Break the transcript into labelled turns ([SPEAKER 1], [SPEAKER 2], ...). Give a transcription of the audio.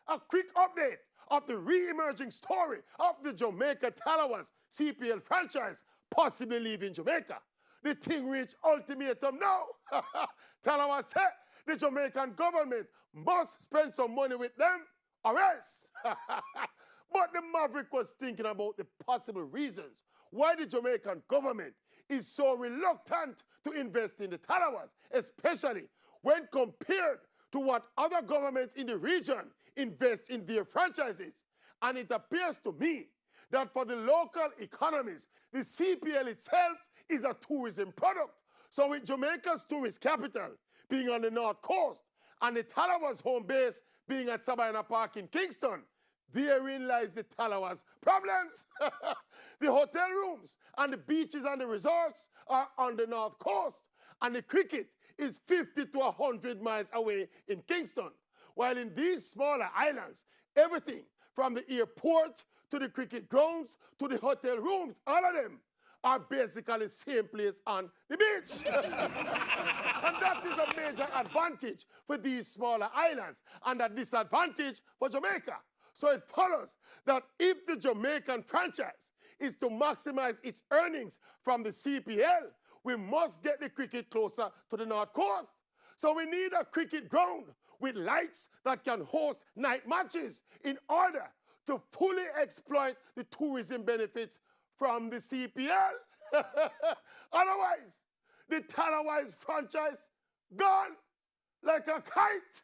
[SPEAKER 1] A quick update of the re-emerging story of the Jamaica Talawas CPL franchise possibly leaving Jamaica. The thing reached ultimatum now. Talawas said the Jamaican government must spend some money with them or else. But the Maverick was thinking about the possible reasons why the Jamaican government is so reluctant to invest in the Talawas, especially when compared to what other governments in the region invest in their franchises. And it appears to me that for the local economies, the CPL itself is a tourism product. So with Jamaica's tourist capital being on the North Coast and the Talawas home base being at Sabina Park in Kingston, therein lies the Talawas' problems. The hotel rooms and the beaches and the resorts are on the North Coast, and the cricket is 50 to 100 miles away in Kingston. While in these smaller islands, everything from the airport to the cricket grounds to the hotel rooms, all of them are basically the same place on the beach. And that is a major advantage for these smaller islands and a disadvantage for Jamaica. So it follows that if the Jamaican franchise is to maximize its earnings from the CPL, we must get the cricket closer to the North Coast. So we need a cricket ground with lights that can host night matches in order to fully exploit the tourism benefits from the CPL. Otherwise, the Talawas franchise gone like a kite.